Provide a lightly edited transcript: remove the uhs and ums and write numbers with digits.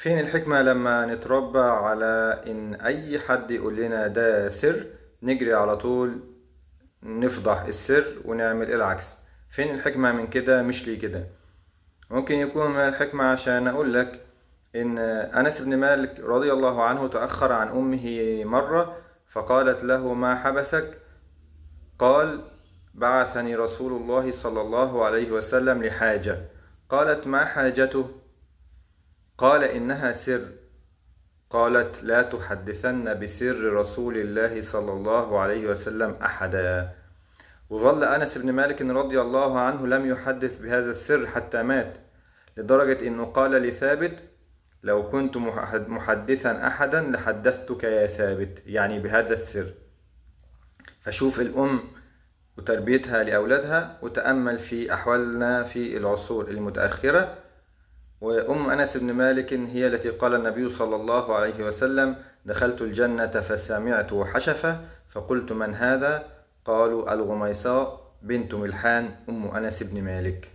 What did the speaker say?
فين الحكمة لما نتربى على إن أي حد يقول لنا ده سر نجري على طول نفضح السر ونعمل العكس؟ فين الحكمة من كده؟ مش ليه كده. ممكن يكون من الحكمة عشان أقول لك إن أنس بن مالك رضي الله عنه تأخر عن أمه مرة فقالت له: ما حبسك؟ قال: بعثني رسول الله صلى الله عليه وسلم لحاجة. قالت: ما حاجته؟ قال: إنها سر. قالت: لا تحدثن بسر رسول الله صلى الله عليه وسلم أحدا. وظل أنس بن مالك رضي الله عنه لم يحدث بهذا السر حتى مات، لدرجة أنه قال لثابت: لو كنت محدثا أحدا لحدثتك يا ثابت، يعني بهذا السر. فشوف الأم وتربيتها لأولادها، وتأمل في أحوالنا في العصور المتأخرة. وأم أنس بن مالك هي التي قال النبي صلى الله عليه وسلم: دخلت الجنة فسمعت حشفة فقلت: من هذا؟ قالوا: الغميصاء بنت ملحان أم أنس بن مالك.